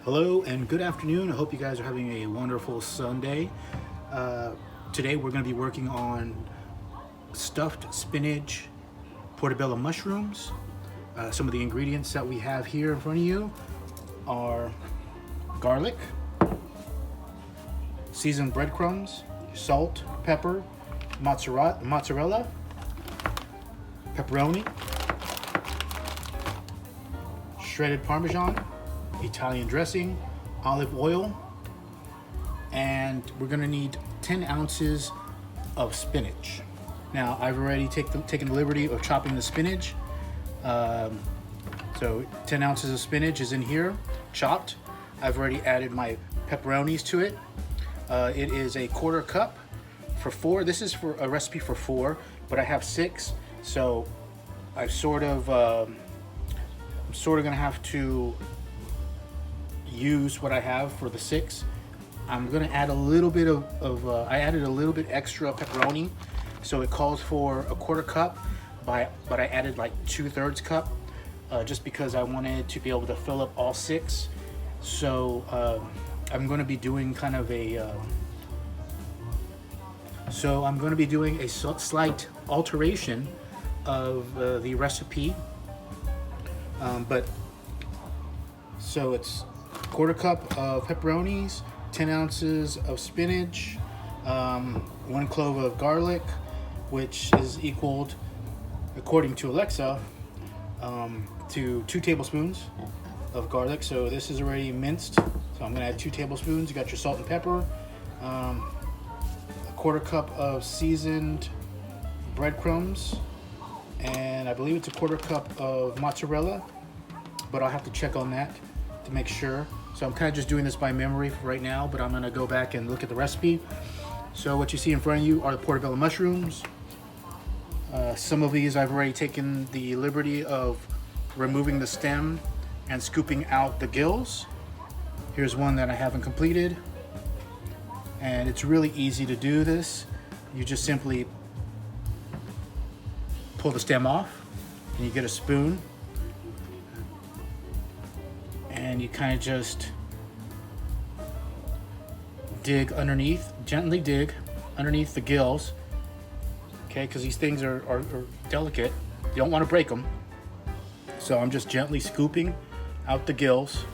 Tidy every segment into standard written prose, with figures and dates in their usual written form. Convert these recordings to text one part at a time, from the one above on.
Hello and good afternoon. I hope you guys are having a wonderful Sunday. Today we're going to be working on stuffed spinach portobello mushrooms. Some of the ingredients that we have here in front of you are garlic, seasoned breadcrumbs, salt, pepper, mozzarella, pepperoni, shredded Parmesan, Italian dressing, olive oil, and we're gonna need 10 ounces of spinach. Now, I've already taken the liberty of chopping the spinach. So 10 ounces of spinach is in here, chopped. I've already added my pepperonis to it. It is a quarter cup for 4. This is for a recipe for 4, but I have 6, so I'm sort of gonna have to use what I have for the 6. I'm gonna add a little bit I added a little bit extra pepperoni, so it calls for a quarter cup, but I added like 2/3 cup, just because I wanted to be able to fill up all 6. So I'm gonna be doing kind of a slight alteration of the recipe, so it's quarter cup of pepperonis, 10 ounces of spinach, 1 clove of garlic, which is equaled, according to Alexa, to 2 tablespoons of garlic. So this is already minced, so I'm gonna add 2 tablespoons. You got your salt and pepper, a quarter cup of seasoned breadcrumbs, and I believe it's a quarter cup of mozzarella, but I'll have to check on that to make sure. So I'm kind of just doing this by memory for right now, but I'm gonna go back and look at the recipe. So what you see in front of you are the portobello mushrooms. Some of these I've already taken the liberty of removing the stem and scooping out the gills. Here's one that I haven't completed, and it's really easy to do this. You just simply pull the stem off and you get a spoon, and you kind of just gently dig underneath the gills, okay, because these things are delicate. You don't want to break them. So I'm just gently scooping out the gills.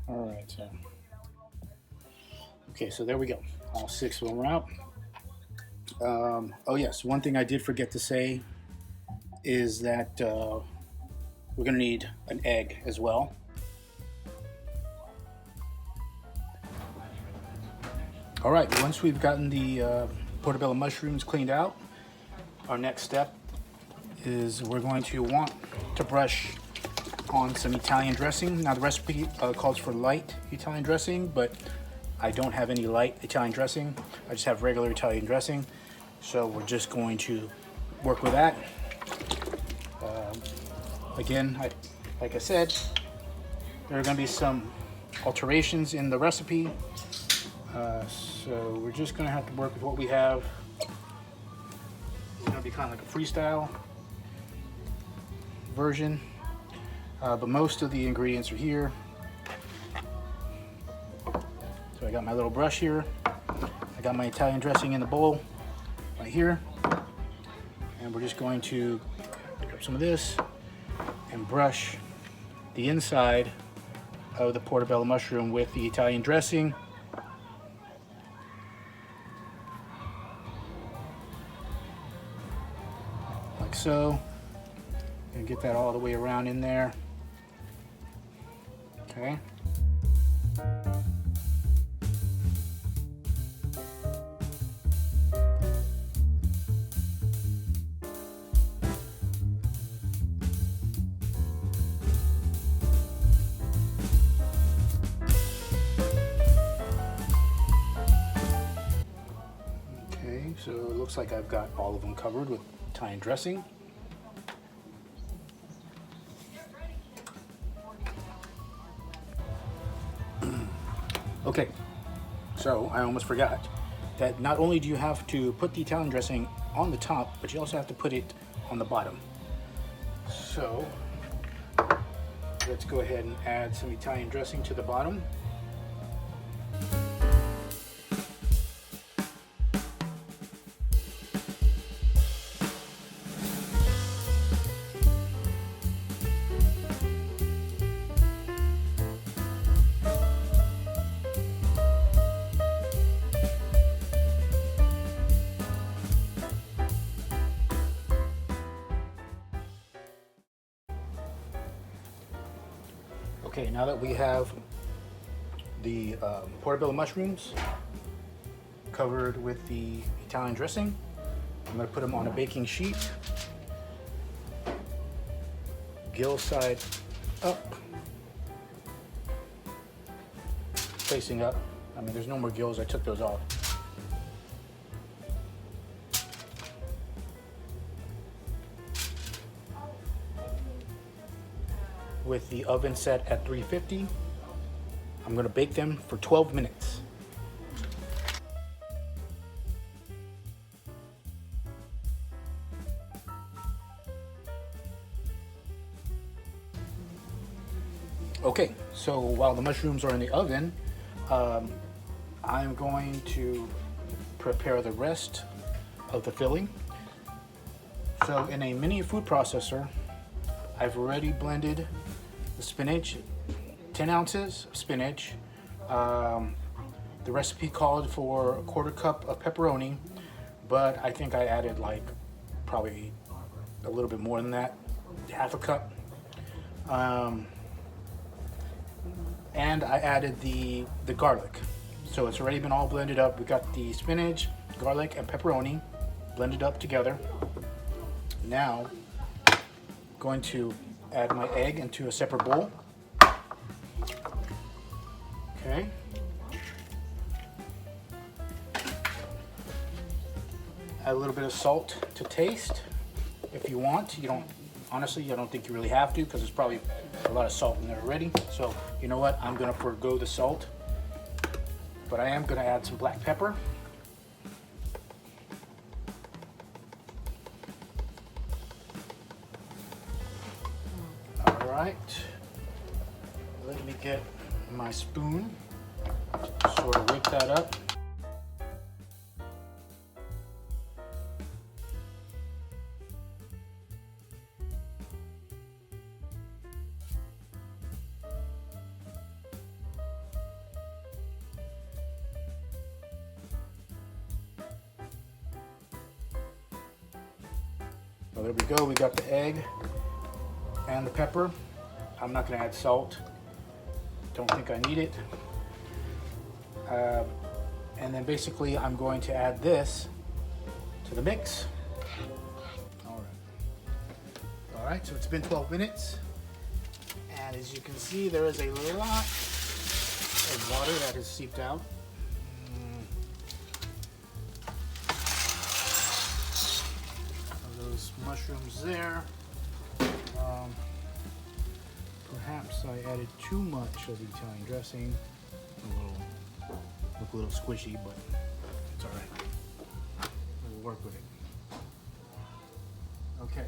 All right, so okay, so there we go. All 6 of them are out. Oh yes, one thing I did forget to say is that we're gonna need an egg as well. All right, once we've gotten the portobello mushrooms cleaned out, our next step is we're going to want to brush on some Italian dressing. Now the recipe calls for light Italian dressing, but I don't have any light Italian dressing. I just have regular Italian dressing. So we're just going to work with that. Again, like I said, There are going to be some alterations in the recipe, so we're just going to have to work with what we have. It's going to be kind of like a freestyle version, but most of the ingredients are here. So I got my little brush here. I got my Italian dressing in the bowl right here, and we're just going to pick up some of this and brush the inside of the portobello mushroom with the Italian dressing. Like so. And get that all the way around in there. Okay. Okay, so it looks like I've got all of them covered with Italian dressing. Okay, so I almost forgot that not only do you have to put the Italian dressing on the top, but you also have to put it on the bottom. So let's go ahead and add some Italian dressing to the bottom. Okay, now that we have the portobello mushrooms covered with the Italian dressing, I'm going to put them on a baking sheet, gill side up, facing up. I mean, there's no more gills, I took those off. With the oven set at 350. I'm going to bake them for 12 minutes. Okay, so while the mushrooms are in the oven, I'm going to prepare the rest of the filling. So in a mini food processor, I've already blended the spinach, 10 ounces of spinach. The recipe called for a 1/4 cup of pepperoni, but I think I added like probably a little bit more than that, 1/2 cup. And I added the garlic. So it's already been all blended up. We got the spinach, garlic, and pepperoni blended up together. Now, going to add my egg into a separate bowl. Okay. Add a little bit of salt to taste if you want. You don't, honestly, I don't think you really have to because there's probably a lot of salt in there already. So you know what, I'm gonna forego the salt, but I am gonna add some black pepper. All right, let me get my spoon, sort of whip that up. So there we go, we got the egg and the pepper. I'm not gonna add salt. Don't think I need it. And then basically I'm going to add this to the mix. All right, so it's been 12 minutes. And as you can see, there is a lot of water that has seeped out. Those mushrooms there. perhaps I added too much of the Italian dressing. Look a little squishy, but it's all right. We'll work with it. Okay.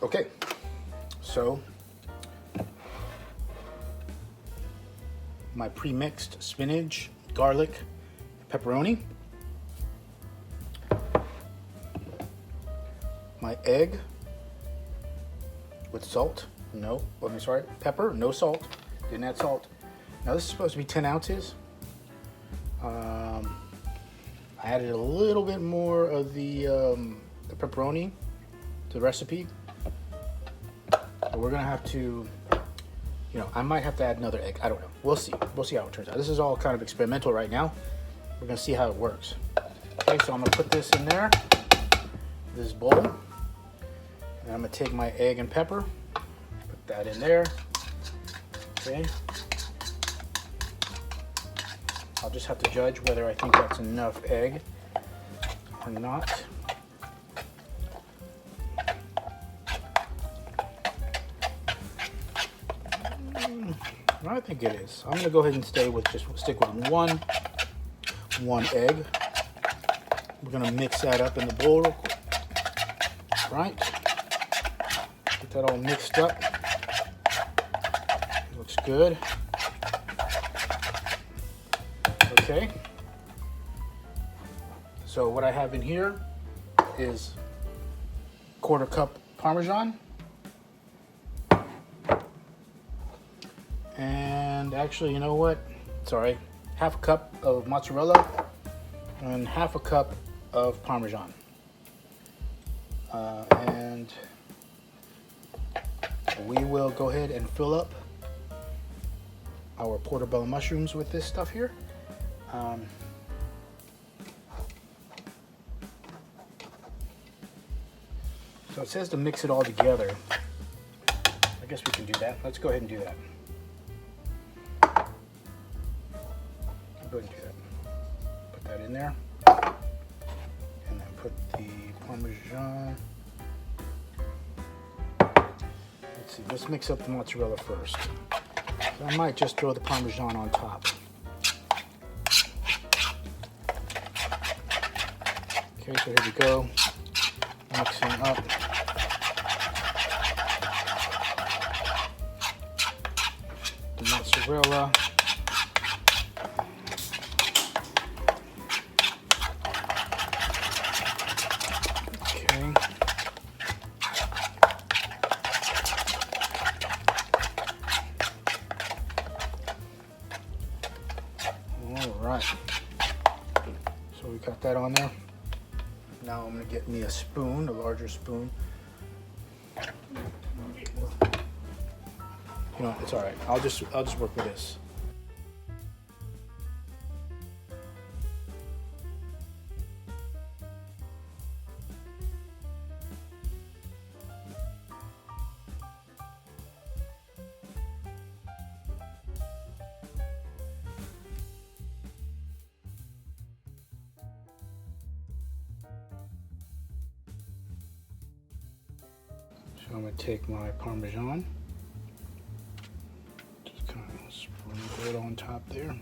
Okay, so my pre-mixed spinach, garlic, pepperoni, my egg with salt, pepper, no salt, didn't add salt. Now this is supposed to be 10 ounces. I added a little bit more of the pepperoni to the recipe. We're gonna have to, I might have to add another egg. I don't know. We'll see. We'll see how it turns out. This is all kind of experimental right now. We're gonna see how it works. Okay, so I'm gonna put this in there, this bowl, and I'm gonna take my egg and pepper, put that in there. Okay. I'll just have to judge whether I think that's enough egg or not. I think it is. I'm gonna go ahead and stick with one egg. We're gonna mix that up in the bowl real quick. Right. Get that all mixed up. Looks good. Okay. So what I have in here is 1/4 cup Parmesan. And actually, you know what? Sorry, 1/2 cup of mozzarella and 1/2 cup of Parmesan. And we will go ahead and fill up our portobello mushrooms with this stuff here. So it says to mix it all together. I guess we can do that. Let's go ahead and do that. Go ahead and do that. Put that in there. And then put the Parmesan. Let's see, let's mix up the mozzarella first. So I might just throw the Parmesan on top. Okay, so here we go. Mixing up. The mozzarella. Alright, so we got that on there. Now I'm going to get me a spoon, a larger spoon. You know, it's alright. I'll just work with this. So I'm going to take my Parmesan, just kind of sprinkle it on top top there.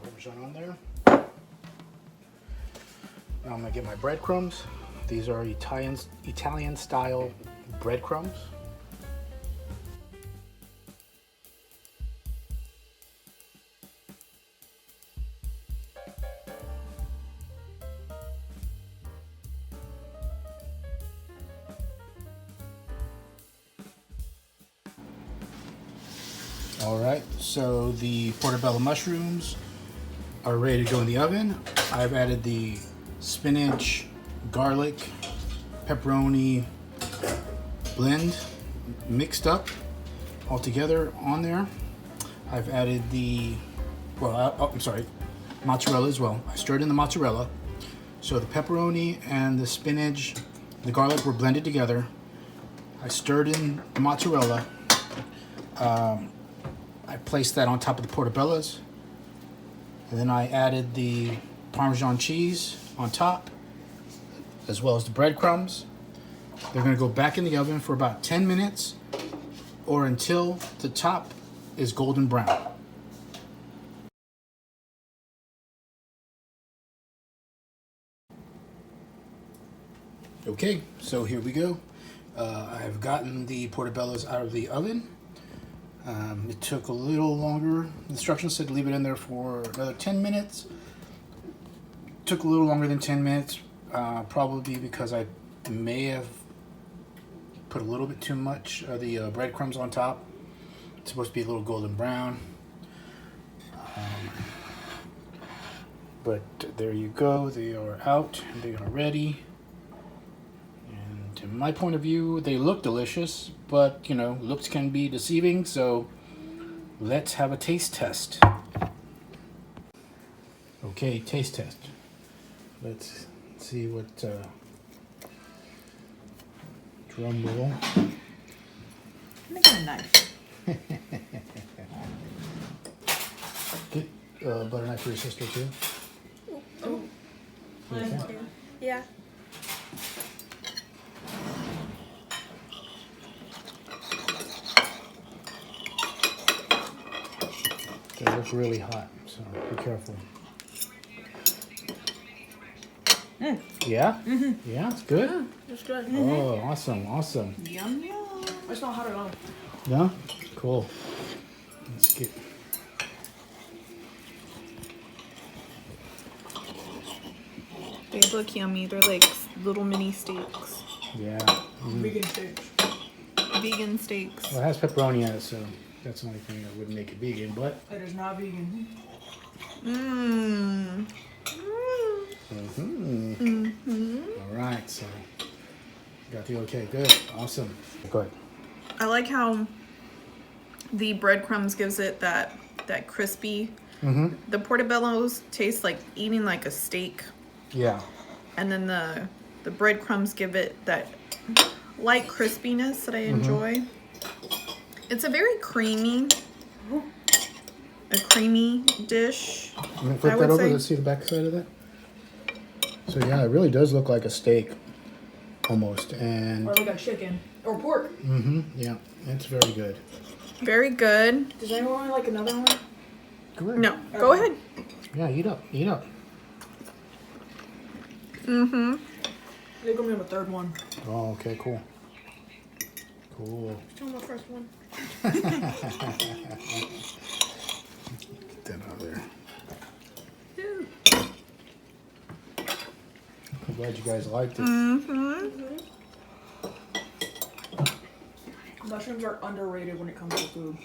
Parmesan on there. Now I'm gonna get my breadcrumbs. These are Italian style breadcrumbs. All right, so the portobello mushrooms are ready to go in the oven. I've added the spinach, garlic, pepperoni blend mixed up all together on there. I've added the, mozzarella as well. I stirred in the mozzarella. So the pepperoni and the spinach, the garlic were blended together. I stirred in the mozzarella. I placed that on top of the portobellos. And then I added the Parmesan cheese on top, as well as the breadcrumbs. They're gonna go back in the oven for about 10 minutes or until the top is golden brown. Okay, so here we go. I've gotten the portobellos out of the oven. It took a little longer. The instructions said leave it in there for another 10 minutes. Took a little longer than 10 minutes, probably because I may have put a little bit too much of the breadcrumbs on top. It's supposed to be a little golden brown. But there you go. They are out. They are ready. And in my point of view, they look delicious, but you know, looks can be deceiving. So let's have a taste test. Okay, taste test. Let's see what, drum roll. Making a knife. Get butter knife for your sister too. Oh. Okay. Yeah. They look really hot, so be careful. Mm. Yeah? Mm-hmm. Yeah, it's good? Yeah, it's good. Oh, awesome, awesome. Yum, yum. It's not hot at all. Yeah? Cool. Let's get... They look yummy. They're like little mini steaks. Yeah. Vegan steaks. Vegan steaks. Well, it has pepperoni in it, so that's the only thing that wouldn't make it vegan, but... It is not vegan. Mmm. All right, so got the okay. Good. Awesome. Go ahead. I like how the breadcrumbs gives it that crispy. The portobellos taste like eating like a steak. Yeah. And then the breadcrumbs give it that light crispiness that I enjoy. It's a very creamy dish. I'm gonna flip that over. Let's see the back side of that. So yeah, it really does look like a steak, almost, and Or like a chicken. Or pork. yeah, it's very good. Very good. Does anyone want like another one? Go ahead. No, go ahead. Yeah, eat up, eat up. They're gonna have a third one. Oh, okay, cool. Cool. Still my first one. Get that out of there. I'm glad you guys liked it. Mushrooms are underrated when it comes to food.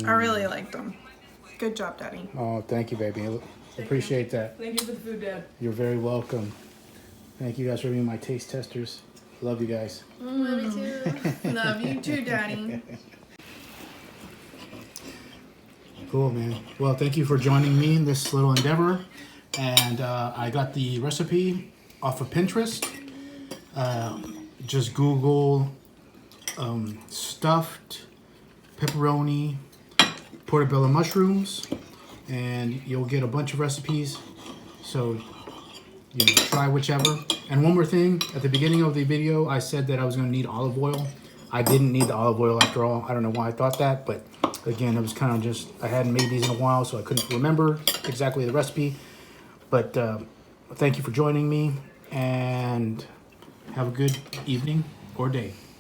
I really like them. Good job, Daddy. Oh, thank you, baby. Appreciate that. Thank you for the food, Dad. You're very welcome. Thank you guys for being my taste testers. Love you guys. Love you too. Love you too, Daddy. Cool, man. Well, thank you for joining me in this little endeavor. And I got the recipe off of Pinterest. Just Google stuffed pepperoni portobello mushrooms, and you'll get a bunch of recipes. So, you know, try whichever. And one more thing, at the beginning of the video, I said that I was gonna need olive oil. I didn't need the olive oil after all. I don't know why I thought that, but again, it was kind of just, I hadn't made these in a while, so I couldn't remember exactly the recipe. But thank you for joining me, and have a good evening or day.